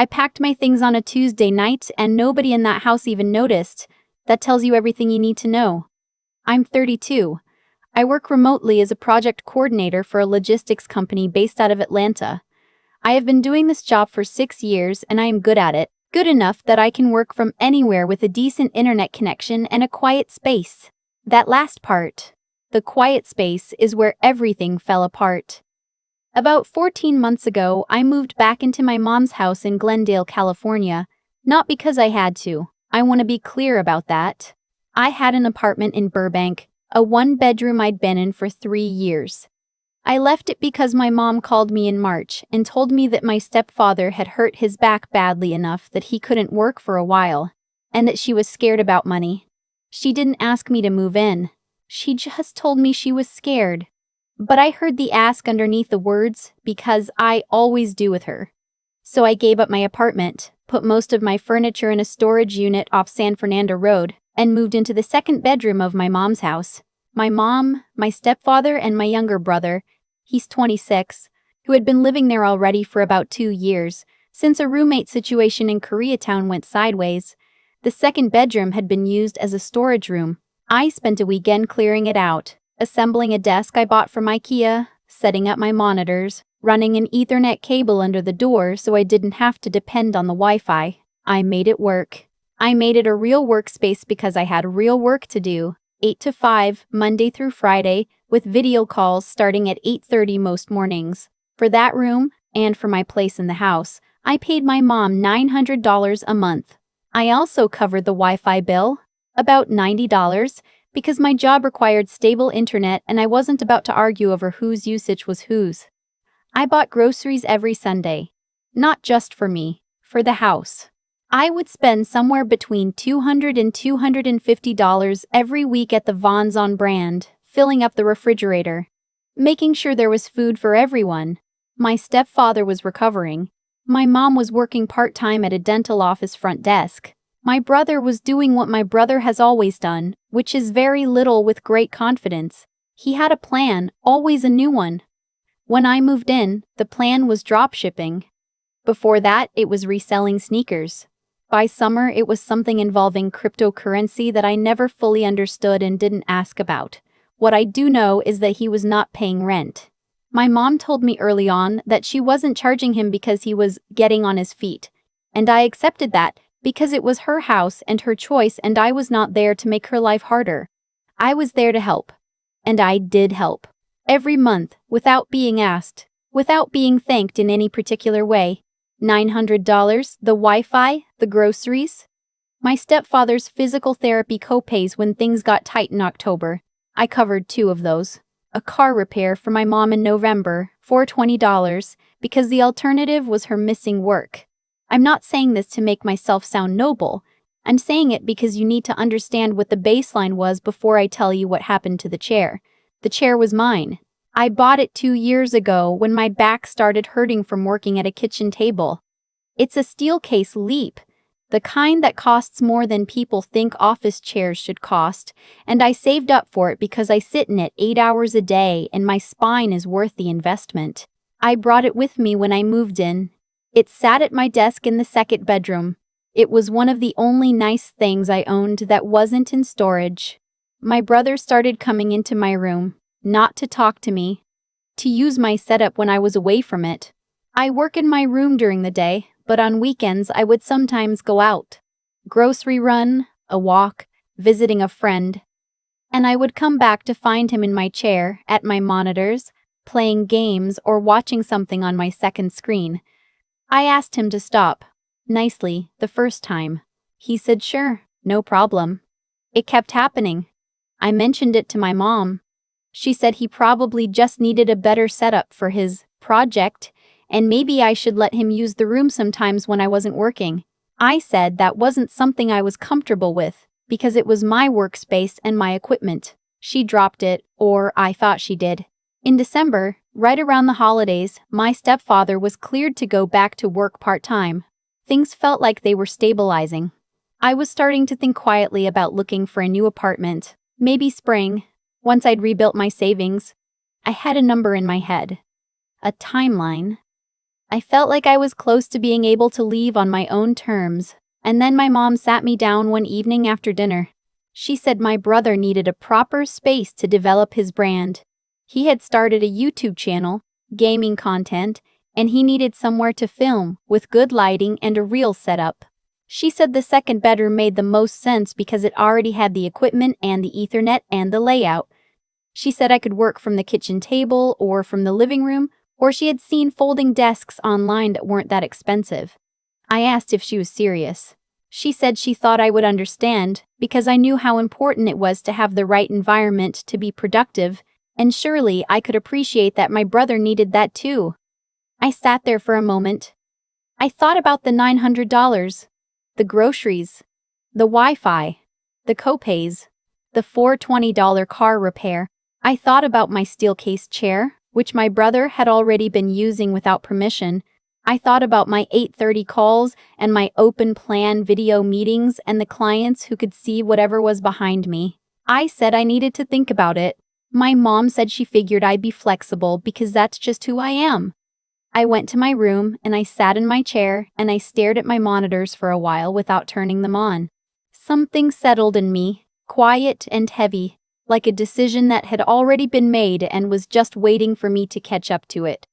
I packed my things on a Tuesday night and nobody in that house even noticed. That tells you everything you need to know. I'm 32. I work remotely as a project coordinator for a logistics company based out of Atlanta. I have been doing this job for 6 years and I am good at it. Good enough that I can work from anywhere with a decent internet connection and a quiet space. That last part, the quiet space, is where everything fell apart. About 14 months ago, I moved back into my mom's house in Glendale, California. Not because I had to. I want to be clear about that. I had an apartment in Burbank, a one-bedroom I'd been in for 3 years. I left it because my mom called me in March and told me that my stepfather had hurt his back badly enough that he couldn't work for a while, and that she was scared about money. She didn't ask me to move in. She just told me she was scared. But I heard the ask underneath the words because I always do with her. So I gave up my apartment, put most of my furniture in a storage unit off San Fernando Road, and moved into the second bedroom of my mom's house. My mom, my stepfather, and my younger brother, he's 26, who had been living there already for about 2 years, since a roommate situation in Koreatown went sideways. The second bedroom had been used as a storage room. I spent a weekend clearing it out, assembling a desk I bought from IKEA, setting up my monitors, running an Ethernet cable under the door so I didn't have to depend on the Wi-Fi. I made it work. I made it a real workspace because I had real work to do. 8 to 5, Monday through Friday, with video calls starting at 8:30 most mornings. For that room, and for my place in the house, I paid my mom $900 a month. I also covered the Wi-Fi bill, about $90, because my job required stable internet and I wasn't about to argue over whose usage was whose. I bought groceries every Sunday. Not just for me, for the house. I would spend somewhere between $200 and $250 every week at the Vons on brand, filling up the refrigerator, making sure there was food for everyone. My stepfather was recovering. My mom was working part-time at a dental office front desk. My brother was doing what my brother has always done, which is very little with great confidence. He had a plan, always a new one. When I moved in, the plan was drop shipping. Before that, it was reselling sneakers. By summer, it was something involving cryptocurrency that I never fully understood and didn't ask about. What I do know is that he was not paying rent. My mom told me early on that she wasn't charging him because he was getting on his feet. And I accepted that because it was her house and her choice and I was not there to make her life harder. I was there to help. And I did help. Every month, without being asked, without being thanked in any particular way. $900, the Wi-Fi, the groceries. My stepfather's physical therapy co-pays when things got tight in October. I covered 2 of those. A car repair for my mom in November, for $20, because the alternative was her missing work. I'm not saying this to make myself sound noble. I'm saying it because you need to understand what the baseline was before I tell you what happened to the chair. The chair was mine. I bought it 2 years ago when my back started hurting from working at a kitchen table. It's a steel case Leap, the kind that costs more than people think office chairs should cost, and I saved up for it because I sit in it 8 hours a day and my spine is worth the investment. I brought it with me when I moved in. It sat at my desk in the second bedroom. It was one of the only nice things I owned that wasn't in storage. My brother started coming into my room. Not to talk to me, to use my setup when I was away from it. I work in my room during the day, but on weekends I would sometimes go out. Grocery run, a walk, visiting a friend. And I would come back to find him in my chair, at my monitors, playing games or watching something on my second screen. I asked him to stop, nicely, the first time. He said sure, no problem. It kept happening. I mentioned it to my mom. She said he probably just needed a better setup for his project, and maybe I should let him use the room sometimes when I wasn't working. I said that wasn't something I was comfortable with, because it was my workspace and my equipment. She dropped it, or I thought she did. In December, right around the holidays, my stepfather was cleared to go back to work part-time. Things felt like they were stabilizing. I was starting to think quietly about looking for a new apartment, maybe spring. Once I'd rebuilt my savings, I had a number in my head. A timeline. I felt like I was close to being able to leave on my own terms. And then my mom sat me down one evening after dinner. She said my brother needed a proper space to develop his brand. He had started a YouTube channel, gaming content, and he needed somewhere to film with good lighting and a real setup. She said the second bedroom made the most sense because it already had the equipment and the Ethernet and the layout. She said I could work from the kitchen table or from the living room, or she had seen folding desks online that weren't that expensive. I asked if she was serious. She said she thought I would understand because I knew how important it was to have the right environment to be productive, and surely I could appreciate that my brother needed that too. I sat there for a moment. I thought about the $900, the groceries, the Wi-Fi, the copays, the $420 car repair. I thought about my steel-case chair, which my brother had already been using without permission. I thought about my 8:30 calls and my open plan video meetings and the clients who could see whatever was behind me. I said I needed to think about it. My mom said she figured I'd be flexible because that's just who I am. I went to my room and I sat in my chair and I stared at my monitors for a while without turning them on. Something settled in me, quiet and heavy, like a decision that had already been made and was just waiting for me to catch up to it.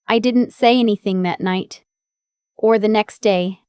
I didn't say anything that night. Or the next day.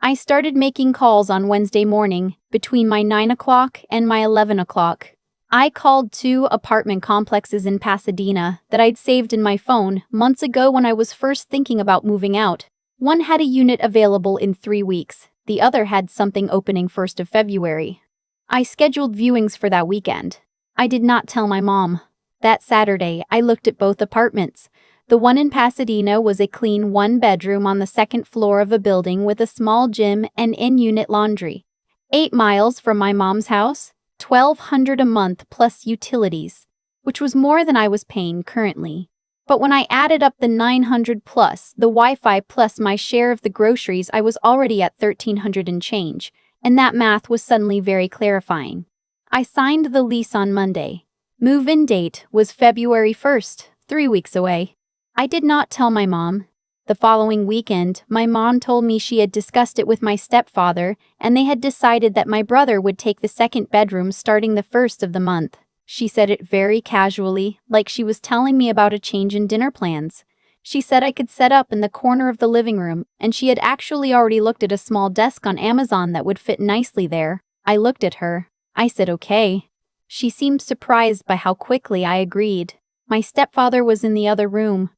I started making calls on Wednesday morning, between my 9 o'clock and my 11 o'clock. I called 2 apartment complexes in Pasadena that I'd saved in my phone months ago when I was first thinking about moving out. One had a unit available in 3 weeks. The other had something opening 1st of February. I scheduled viewings for that weekend. I did not tell my mom. That Saturday, I looked at both apartments. The one in Pasadena was a clean 1-bedroom on the 2nd floor of a building with a small gym and in-unit laundry. 8 miles from my mom's house, $1,200 a month plus utilities, which was more than I was paying currently. But when I added up the $900 plus the Wi-Fi plus my share of the groceries, I was already at $1,300 and change, and that math was suddenly very clarifying. I signed the lease on Monday. Move-in date was February 1st, 3 weeks away. I did not tell my mom. The following weekend, my mom told me she had discussed it with my stepfather, and they had decided that my brother would take the 2nd bedroom starting the 1st of the month. She said it very casually, like she was telling me about a change in dinner plans. She said I could set up in the corner of the living room, and she had actually already looked at a small desk on Amazon that would fit nicely there. I looked at her. I said okay. She seemed surprised by how quickly I agreed. My stepfather was in the other room.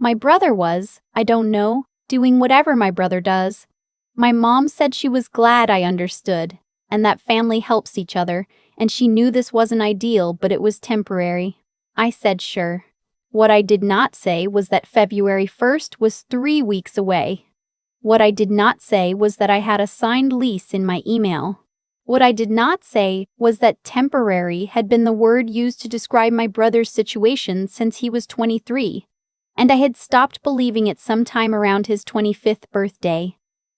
My brother was, I don't know, doing whatever my brother does. My mom said she was glad I understood, and that family helps each other, and she knew this wasn't ideal, but it was temporary. I said sure. What I did not say was that February 1st was 3 weeks away. What I did not say was that I had a signed lease in my email. What I did not say was that temporary had been the word used to describe my brother's situation since he was 23. And I had stopped believing it sometime around his 25th birthday.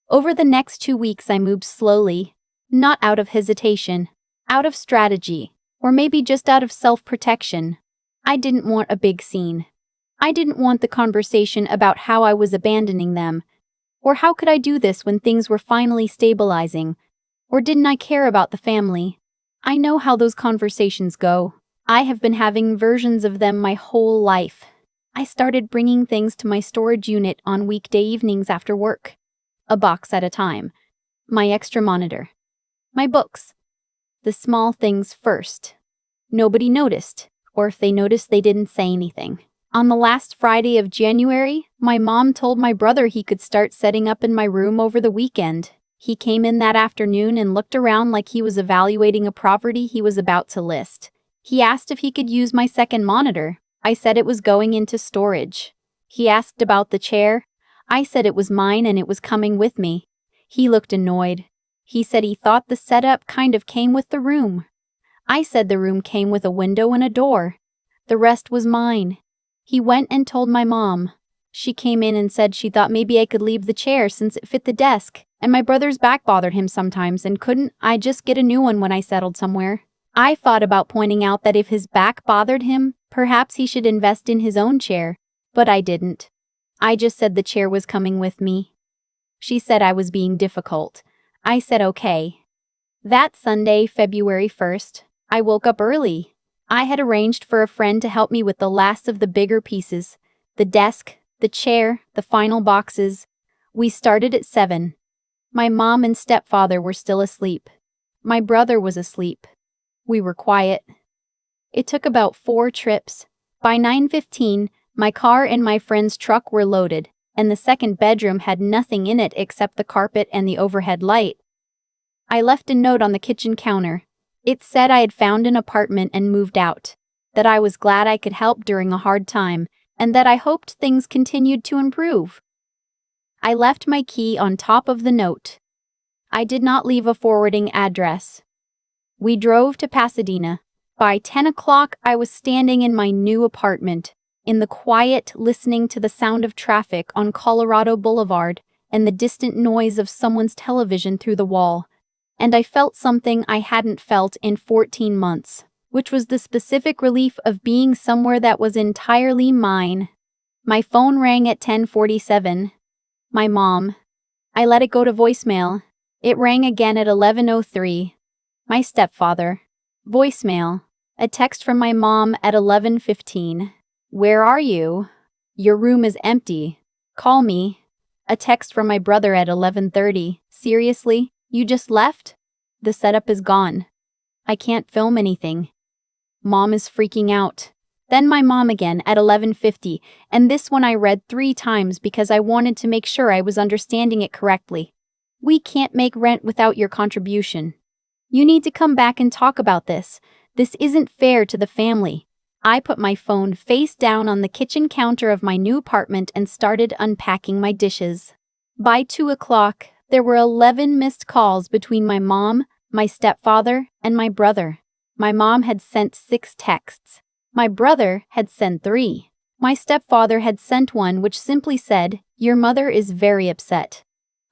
Over the next 2 weeks I moved slowly, not out of hesitation, out of strategy, or maybe just out of self-protection. I didn't want a big scene. I didn't want the conversation about how I was abandoning them, or how could I do this when things were finally stabilizing, or didn't I care about the family? I know how those conversations go. I have been having versions of them my whole life. I started bringing things to my storage unit on weekday evenings after work. A box at a time. My extra monitor. My books. The small things first. Nobody noticed, or if they noticed, they didn't say anything. On the last Friday of January, my mom told my brother he could start setting up in my room over the weekend. He came in that afternoon and looked around like he was evaluating a property he was about to list. He asked if he could use my second monitor. I said it was going into storage. He asked about the chair. I said it was mine and it was coming with me. He looked annoyed. He said he thought the setup kind of came with the room. I said the room came with a window and a door. The rest was mine. He went and told my mom. She came in and said she thought maybe I could leave the chair since it fit the desk, and my brother's back bothered him sometimes, and couldn't I just get a new one when I settled somewhere? I thought about pointing out that if his back bothered him, perhaps he should invest in his own chair, but I didn't. I just said the chair was coming with me. She said I was being difficult. I said okay. That Sunday, February 1st, I woke up early. I had arranged for a friend to help me with the last of the bigger pieces. The desk, the chair, the final boxes. We started at 7. My mom and stepfather were still asleep. My brother was asleep. We were quiet. It took about 4 trips. By 9:15, my car and my friend's truck were loaded, and the second bedroom had nothing in it except the carpet and the overhead light. I left a note on the kitchen counter. It said I had found an apartment and moved out, that I was glad I could help during a hard time, and that I hoped things continued to improve. I left my key on top of the note. I did not leave a forwarding address. We drove to Pasadena. By 10 o'clock, I was standing in my new apartment, in the quiet, listening to the sound of traffic on Colorado Boulevard and the distant noise of someone's television through the wall. And I felt something I hadn't felt in 14 months, which was the specific relief of being somewhere that was entirely mine. My phone rang at 10:47. My mom. I let it go to voicemail. It rang again at 11:03. My stepfather. Voicemail. A text from my mom at 11:15. Where are you? Your room is empty. Call me. A text from my brother at 11:30. Seriously? You just left? The setup is gone. I can't film anything. Mom is freaking out. Then my mom again at 11:50, and this one I read 3 times because I wanted to make sure I was understanding it correctly. We can't make rent without your contribution. You need to come back and talk about this. This isn't fair to the family. I put my phone face down on the kitchen counter of my new apartment and started unpacking my dishes. By 2 o'clock, there were 11 missed calls between my mom, my stepfather, and my brother. My mom had sent 6 texts. My brother had sent 3. My stepfather had sent one which simply said, "Your mother is very upset."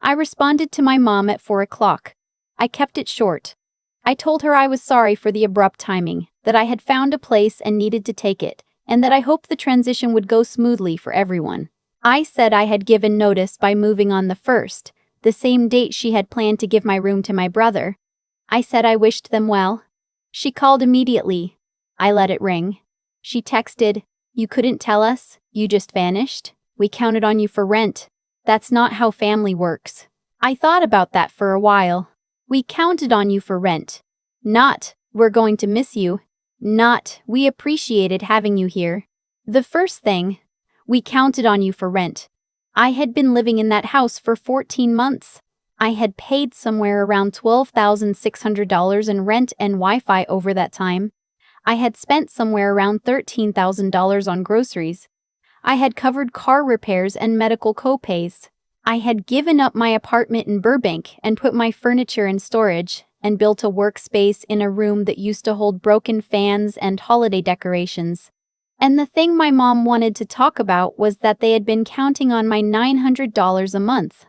I responded to my mom at 4 o'clock. I kept it short. I told her I was sorry for the abrupt timing, that I had found a place and needed to take it, and that I hoped the transition would go smoothly for everyone. I said I had given notice by moving on the 1st, the same date she had planned to give my room to my brother. I said I wished them well. She called immediately. I let it ring. She texted, "You couldn't tell us? You just vanished? We counted on you for rent. That's not how family works." I thought about that for a while. We counted on you for rent. Not, we're going to miss you. Not, we appreciated having you here. The first thing, we counted on you for rent. I had been living in that house for 14 months. I had paid somewhere around $12,600 in rent and Wi-Fi over that time. I had spent somewhere around $13,000 on groceries. I had covered car repairs and medical co-pays. I had given up my apartment in Burbank and put my furniture in storage and built a workspace in a room that used to hold broken fans and holiday decorations. And the thing my mom wanted to talk about was that they had been counting on my $900 a month.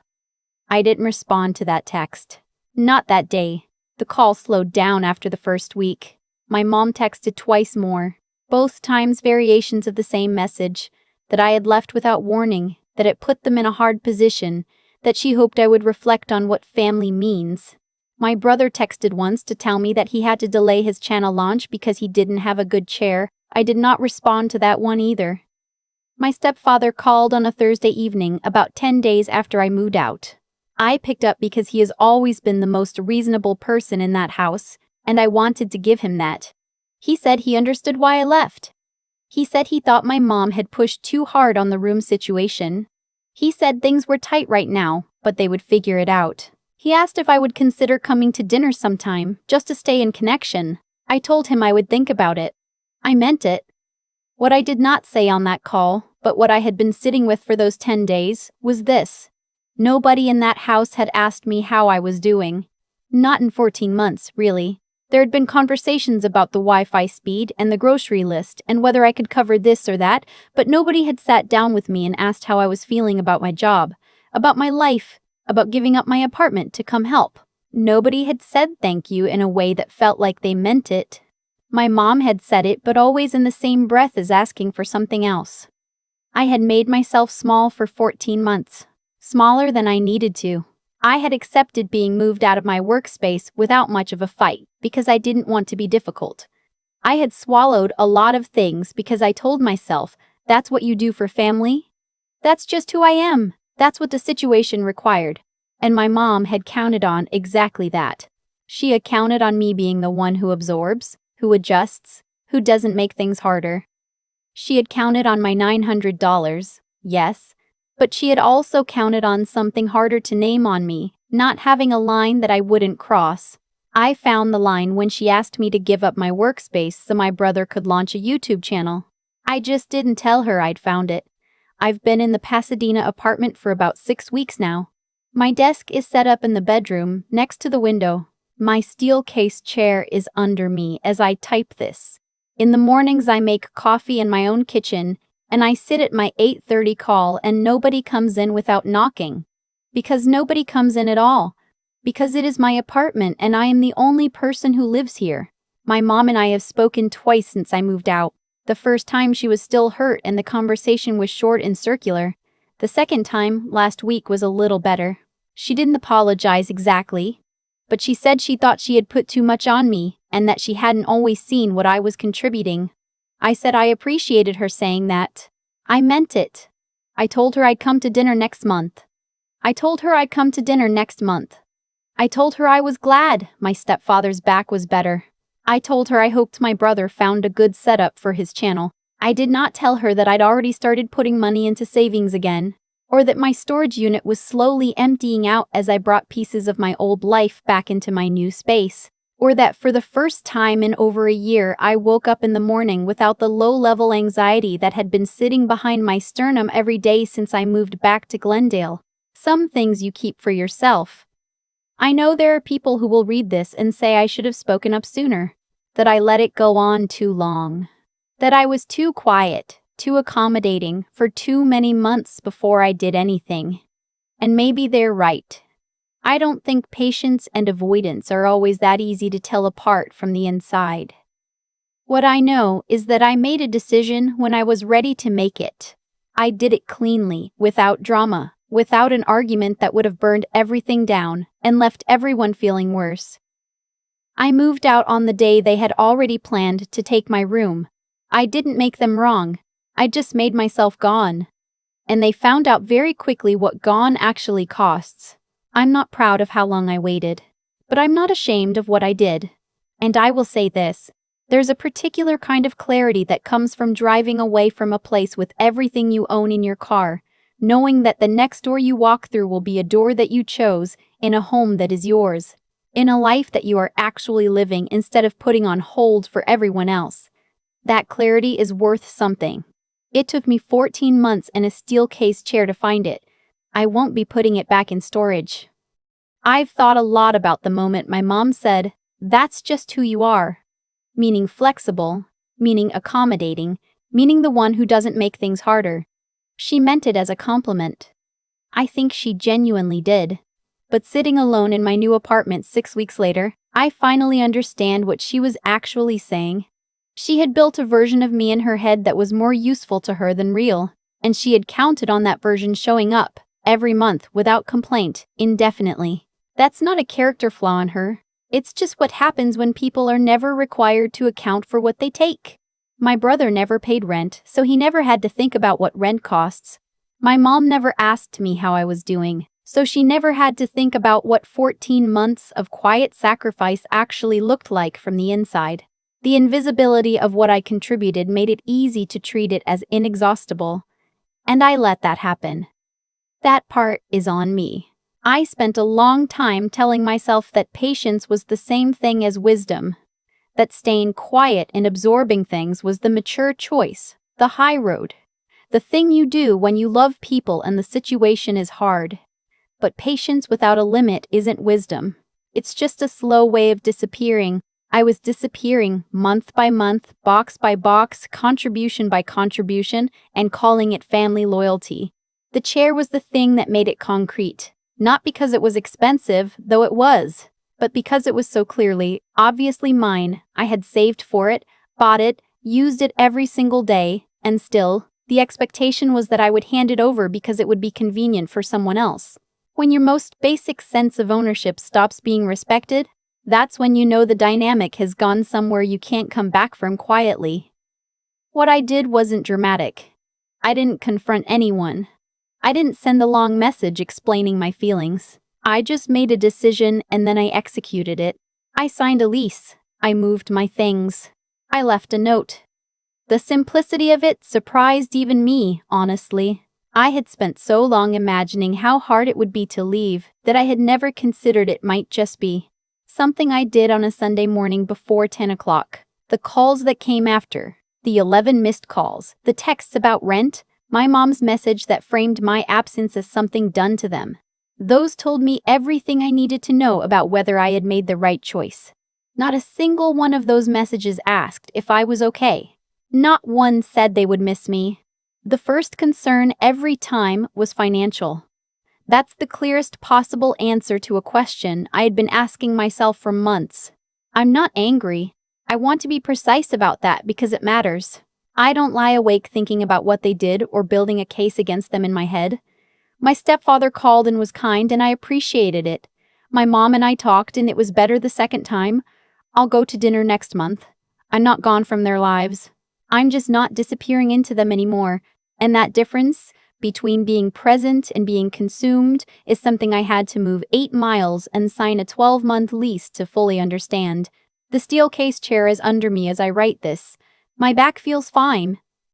I didn't respond to that text. Not that day. The call slowed down after the first week. My mom texted twice more, both times variations of the same message, that I had left without warning, that it put them in a hard position, that she hoped I would reflect on what family means. My brother texted once to tell me that he had to delay his channel launch because he didn't have a good chair. I did not respond to that one either. My stepfather called on a Thursday evening about 10 days after I moved out. I picked up because he has always been the most reasonable person in that house, and I wanted to give him that. He said he understood why I left. He said he thought my mom had pushed too hard on the room situation. He said things were tight right now, but they would figure it out. He asked if I would consider coming to dinner sometime, just to stay in connection. I told him I would think about it. I meant it. What I did not say on that call, but what I had been sitting with for those 10 days, was this. Nobody in that house had asked me how I was doing. Not in 14 months, really. There had been conversations about the Wi-Fi speed and the grocery list and whether I could cover this or that, but nobody had sat down with me and asked how I was feeling about my job, about my life, about giving up my apartment to come help. Nobody had said thank you in a way that felt like they meant it. My mom had said it, but always in the same breath as asking for something else. I had made myself small for 14 months. Smaller than I needed to. I had accepted being moved out of my workspace without much of a fight because I didn't want to be difficult. I had swallowed a lot of things because I told myself, that's what you do for family? That's just who I am. That's what the situation required. And my mom had counted on exactly that. She had counted on me being the one who absorbs, who adjusts, who doesn't make things harder. She had counted on my $900, yes, but she had also counted on something harder to name on me, not having a line that I wouldn't cross. I found the line when she asked me to give up my workspace so my brother could launch a YouTube channel. I just didn't tell her I'd found it. I've been in the Pasadena apartment for about 6 weeks now. My desk is set up in the bedroom, next to the window. My steel case chair is under me as I type this. In the mornings I make coffee in my own kitchen, and I sit at my 8:30 call and nobody comes in without knocking. Because nobody comes in at all. Because it is my apartment and I am the only person who lives here. My mom and I have spoken twice since I moved out. The first time she was still hurt and the conversation was short and circular. The second time, last week, was a little better. She didn't apologize exactly, but she said she thought she had put too much on me and that she hadn't always seen what I was contributing. I said I appreciated her saying that. I meant it. I told her I'd come to dinner next month. I told her I'd come to dinner next month. I told her I was glad my stepfather's back was better. I told her I hoped my brother found a good setup for his channel. I did not tell her that I'd already started putting money into savings again, or that my storage unit was slowly emptying out as I brought pieces of my old life back into my new space, or that for the first time in over a year I woke up in the morning without the low-level anxiety that had been sitting behind my sternum every day since I moved back to Glendale. Some things you keep for yourself. I know there are people who will read this and say I should have spoken up sooner, that I let it go on too long, that I was too quiet, too accommodating for too many months before I did anything. And maybe they're right. I don't think patience and avoidance are always that easy to tell apart from the inside. What I know is that I made a decision when I was ready to make it. I did it cleanly, without drama, without an argument that would have burned everything down and left everyone feeling worse. I moved out on the day they had already planned to take my room. I didn't make them wrong. I just made myself gone. And they found out very quickly what gone actually costs. I'm not proud of how long I waited, but I'm not ashamed of what I did. And I will say this. There's a particular kind of clarity that comes from driving away from a place with everything you own in your car, knowing that the next door you walk through will be a door that you chose, in a home that is yours, in a life that you are actually living instead of putting on hold for everyone else. That clarity is worth something. It took me 14 months and a steel case chair to find it. I won't be putting it back in storage. I've thought a lot about the moment my mom said, "That's just who you are." Meaning flexible, meaning accommodating, meaning the one who doesn't make things harder. She meant it as a compliment. I think she genuinely did. But sitting alone in my new apartment 6 weeks later, I finally understand what she was actually saying. She had built a version of me in her head that was more useful to her than real, and she had counted on that version showing up, every month, without complaint, indefinitely. That's not a character flaw in her. It's just what happens when people are never required to account for what they take. My brother never paid rent, so he never had to think about what rent costs. My mom never asked me how I was doing, so she never had to think about what 14 months of quiet sacrifice actually looked like from the inside. The invisibility of what I contributed made it easy to treat it as inexhaustible. And I let that happen. That part is on me. I spent a long time telling myself that patience was the same thing as wisdom, that staying quiet and absorbing things was the mature choice, the high road, the thing you do when you love people and the situation is hard. But patience without a limit isn't wisdom. It's just a slow way of disappearing. I was disappearing month by month, box by box, contribution by contribution, and calling it family loyalty. The chair was the thing that made it concrete. Not because it was expensive, though it was, but because it was so clearly, obviously mine. I had saved for it, bought it, used it every single day, and still, The expectation was that I would hand it over because it would be convenient for someone else. When your most basic sense of ownership stops being respected, that's when you know the dynamic has gone somewhere you can't come back from quietly. What I did wasn't dramatic. I didn't confront anyone. I didn't send a long message explaining my feelings. I just made a decision and then I executed it. I signed a lease. I moved my things. I left a note. The simplicity of it surprised even me, honestly. I had spent so long imagining how hard it would be to leave that I had never considered it might just be something I did on a Sunday morning before 10 o'clock. The calls that came after, the 11 missed calls, the texts about rent, my mom's message that framed my absence as something done to them. Those told me everything I needed to know about whether I had made the right choice. Not a single one of those messages asked if I was okay. Not one said they would miss me. The first concern every time was financial. That's the clearest possible answer to a question I had been asking myself for months. I'm not angry. I want to be precise about that because it matters. I don't lie awake thinking about what they did or building a case against them in my head. My stepfather called and was kind and I appreciated it. My mom and I talked and it was better the second time. I'll go to dinner next month. I'm not gone from their lives. I'm just not disappearing into them anymore. And that difference between being present and being consumed is something I had to move 8 miles and sign a 12-month lease to fully understand. The steel case chair is under me as I write this. My back feels fine,